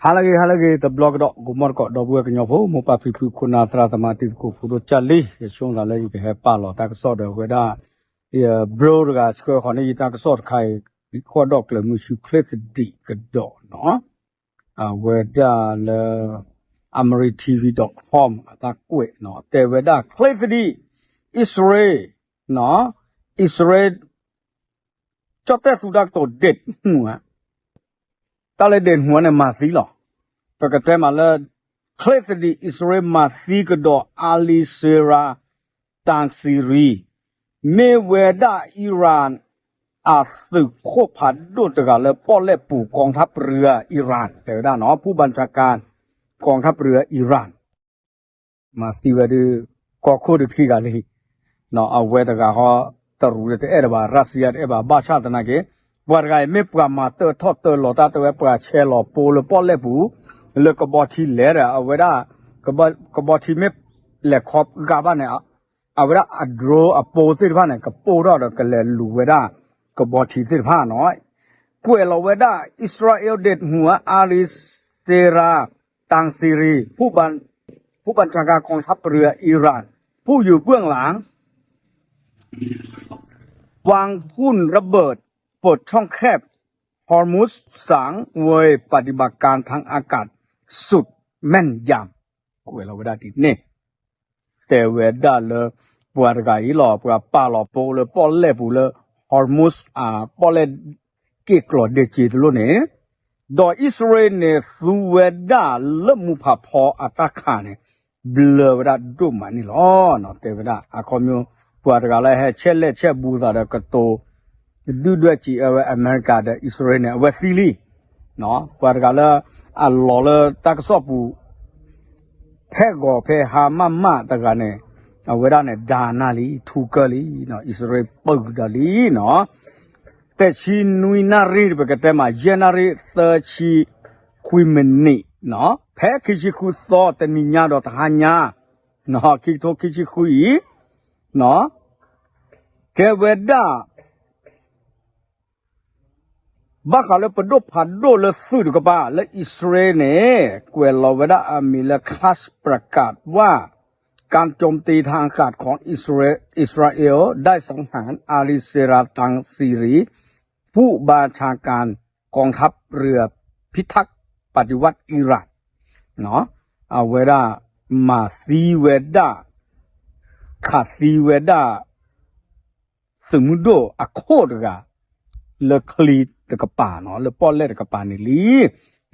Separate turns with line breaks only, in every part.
halage the blog dot gumar ko do bu kenyo pho mo pa phi kuna tra tamati ko phu chali shong la le ke pa lo ta so de we da bro ga square khone yi ta so khai ko dok le mu shu click di ke do no we da le ameritv.com တာကွေနော်တေဝဒ click di Israel နော် Israel ချတ်တဲ့စုဒတ်တော့ dead တာလေတဲ့ဟွန်းနဲ့မာစီလောပကတဲ့မှာလဲ click di Israel မာစီကတော့ Ali Sera တန်စီရီမေဝဒ Iran อาสึกโคพัดดูตกาเลยป้อเล็บปู่กองทัพเรืออิหร่านแต่ได้เนาะผู้บัญชาการกองทัพเรืออิหร่านมาตีไว้ดูก็โคตรขี้กันเลยเนาะเอาไว้ตกาเขาตรูเลยแต่เอเดบารัสเซียเอเดบาบ้าชาตินั่นเองว่าไงไม่ปรามาเตอร์ทอดเตอร์หล่อตาเตอร์ปราเชลล์ปูเลยป้อเล็บปู่เลยกบฏที่เละอะเอาไว้ได้กบฏที่ไม่เละขอบกาบ้านเนี่ยเอาไว้ได้อัดโรอโปสิบ้านเนี่ยกับปูรอดกันเลยลู่ไว้ได้ก็บอทีสิผ้าน้อยกวยเราไว้ได้อิสราเอลเด็ดหัวอาลิสเตราตังซีรีผู้บัญชาการกองทัพเรืออิหร่านผู้อยู่เบื้องหลังวางทุ่นระเบิดปลดช่องแคบฮอร์มุสสังเวยปฏิบัติการทางอากาศสุดแม่นยำกวยเราไว้ได้ทีนี่แต่เวด้าเลยปวดกายหล่อปวดป่าหล่อโฟเลยป้อนเล็บเลยฮอร์มุสป้อนเล็บเกี่ยกลอดเดจิตลุ่นเนี่ยโดยอิสราเอลเนี่ยสุเวด้าเริ่มมุพพออัตคาเนี่ยเบลอเวด้าดูมันนี่หรอเนาะแต่เวด้าคอมมิวปวดกายให้เช่นเล่เช่นบูซาเดกโตดูด้วยจีอเมริกาเดอิสราเอลเนี่ยเวซิลีเนาะปวดกายหล่อเลยตักซอบูแพ้ก่อแพ้หามาตะกันเนี่ยเอาไว้ได้เนี่ยดานาลีทูกลีเนาะอิสราเอลปกดาลีเนาะแต่ชีนุยนารีไปกันแต่มาเจนารีเตชีคุยมันนี่เนาะแพ้คิชิคุซอแต่นิญาดอทหารญาเนาะคิโตคิชิคุยเนาะเกเวดาบ้าเขาเลยประดบผัดโดเลยสู้กับบ้าและอิสราเอลเนี่ยกวยเราเวดามีและคัสประกาศว่าการโจมตีทางอากาศของอิสราเอลได้สังหารอาลิเซราตังซีรีผู้บัญชาการกองทัพเรือพิทักษ์ปฏิวัติอิหร่านเนาะเอาเวดามาซีเวดาขาซีเวดาสมุดโดอะโคดกาเลคลีตะกป่าเนาะเลป้อเล่ตะกป่านี่ลี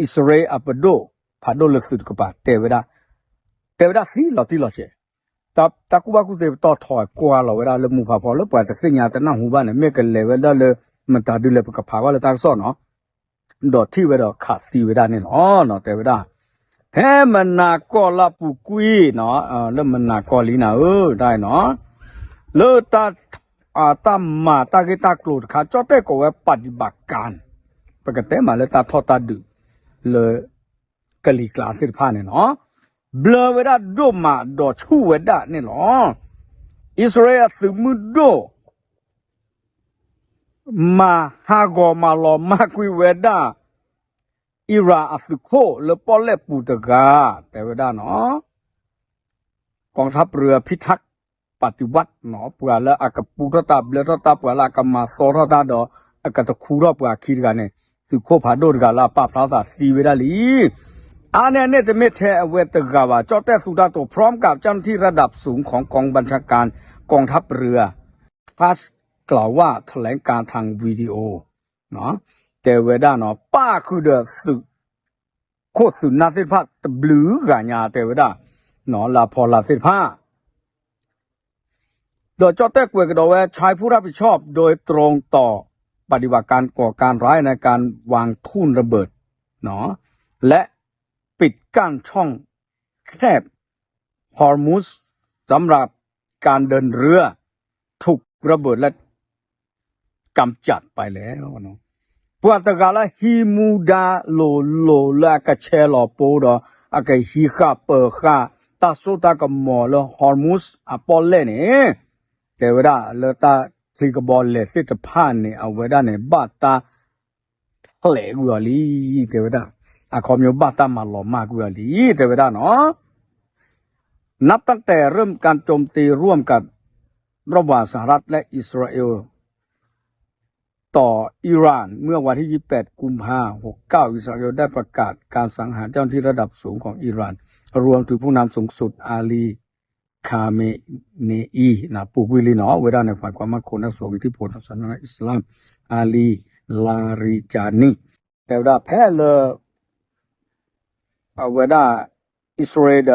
อิสราเอลอัปโดพาโดเลสุตะกป่าเตเวดาซีลอติลอเชตะกูบากูเซต่อถอยกว่าเราเวลาเลมูพาพอแล้วปล่อยแต่สิญญาแต่หน้าหูบ้านเนี่ยเมกันเลยเวลาเลยมันตาดูเลยกับพาว่าเลยตาซ้อนเนาะดอที่เวลาขาดซีเวลาเนี่ยเนาะแต่เวลาแท้มันนาก็ละปุกุยเนาะแล้วมันนาก็ลีนาได้เนาะเลตาตามมาตากิตากลูดขาจอดแต่ก็ว่าปฏิบัติการปกติมาเลยตาทอตาดูเลยกะลีกลาสิผ้าเนี่ยเนาะเบลเวดาโดมาดอชูเวดาเนี่ยหรออิสราเอลสมุดโดมาฮากอมาลอมาคุยเวดาอิราอัฟโคเลปอเลปูตกาแต่เวดาเนาะกองทัพเรือพิทักษ์ปฏิวัติเนาะปวาละอากาปูทตาเบลทตาปวาละกามาโซทตาดออากาตะคูรอปวาคีดกันเนี่ยสุโคผาโดดกาลาปะพลาสาซีเวดาลีอันนี้จะไม่แท้เวตกาว่าเจ้าแต่สุดาตัวพร้อมกับเจ้าหน้าที่ระดับสูงของกองบัญชาการกองทัพเรือฟัสกล่าวว่าแถลงการทางวิดีโอเนาะแต่เวดาเนาะป้าคือเดือดสุโคตรสุนาสิผ้าตบลือกาญาแต่เวดาเนาะลาพอลาสิผ้าโดยเจ้าแต่กวยกระโดดชายผู้รับผิดชอบโดยตรงต่อปฏิบัติการก่อการร้ายในการวางทุ่นระเบิดเนาะและปิดกั้นช่องแคบฮอร์มุสสำหรับการเดินเรือถูกระเบิดและกำจัดไปแล้วเนาะปวดตะกาละฮิมูดาโลละกะเชลอโปดอากะฮิคาเปอร์คาตาโซตากะมอลฮอร์มุสอะปอลเลเนี่ยแต่เวลาเลตาสิกบอลเลสิตะพานเนี่ยเอาเวลาเนี่ยบาตาทะเลกุลีแต่เวลา คอมโยบาตามาหลอมากกว่าลีแต่เวลาเนาะนับตั้งแต่เริ่มการโจมตีร่วมกันระหว่างสหรัฐและอิสราเอลต่ออิหร่านเมื่อวันที่28กุมภาพันธ์69อิสราเอลได้ประกาศการสังหารเจ้าหน้าที่ระดับสูงของอิหร่านรวมถึงผู้นำสูงสุดอาลีคาเมเนอีนะปูวิลีเนาะเวลาในฝ่ายความมั่นคงและส่วนอิทธิพลของศาสนาอิสลามอาลีลาริจานีแต่ว่าแพ้เลยเวลาอิสราเอล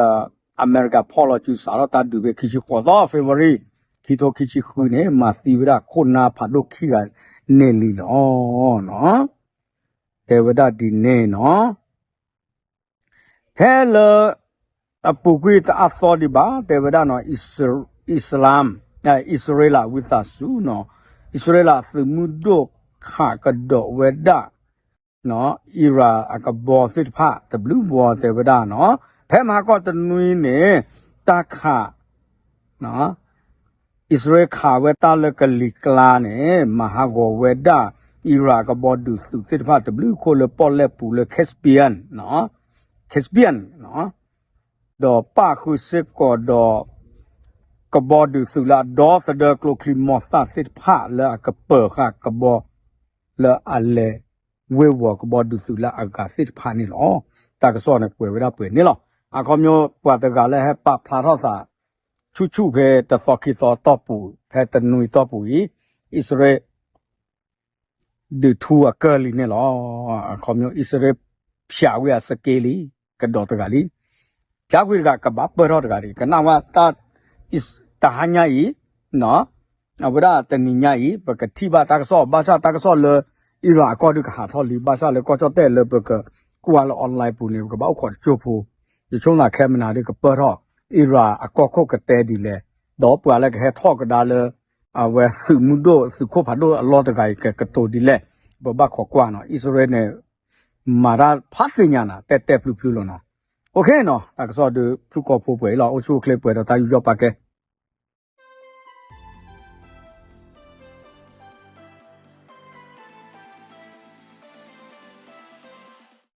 อเมริกาพอลจูสารตาดูเบคิชิขวดเฟบรีคิโตคิชิคุเนี่ยมาตีเวลาคนนาพัดลูกขี้กันเนลีเนาะแต่เวลาดีเน่เนาะแพ้เลยปูกุยตาซอดีบ้าแต่เวลาเนาะอิสลามอิสราเอลวิตาสูเนาะอิสราเอลสมุดโดขากระโดเวดาเนาะอิราอักบอสิทธะตบลูบอแต่เวลาเนาะแพ้มาก็ตนุยเนี่ยตาขาเนาะอิสราเอลขาเวตาเลกลิกลาเนี่ยมหากเวดาอิรากบอดูสุสิทธะตบลูโคเลปอลเลปูเลแคสเปียนเนาะแคสเปียนเนาะดอป้าคุเซกอดอกบอดูสุลาดอสเดกโลคลิมอสาสิทธะเลกเปอค่ะกบอเลอะเลเววกบอดูสุลาอากาสิทธะนี่หรอตากระสอนเนี่ยป่วยเวลาป่วยนี่หรออาคอมโยกว่าตะกาเลยให้ปะพลาทอสาชูเพตะซอคิซอตอปูเพตะนุยตอปูอิสราเอลดูทัวเกลีเนี่ยหรอคอมโยอิสราเอลพิาเวียสเกลีกระโดดตะกาลีพิาเวียกบับเปอร์รอตะกาลีกันนาว่าตาอิสตาหันยาอีเนาะเอาเวลาตะนิญาอีปกติบาตากระสอบาชาตากระสอเลอิรากก็ดูกหาทอลีบาชาเลยก็จอเตเลเปกกว่าเราออนไลน์ปูเนี่ยก็บ่ขอจูพูอยู่ช่วงหน้าแคมนาดิก็เปิดทออิราก็โคกเตดีเลยดอกปัวแล้วก็ให้ทอกระดาเลยเวสึมุโดสึโคพัดโดอลอตะไกกะโตดีเลยบ่บักขอกว่าเนาะอิสราเอลเนี่ยมาราพัสญานะเตพลุๆลงนะโอเคเนาะตากสอดูผู้ก่อผู้ป่วยเราโอชูเคลป่วยตาอยู่ยอปากแก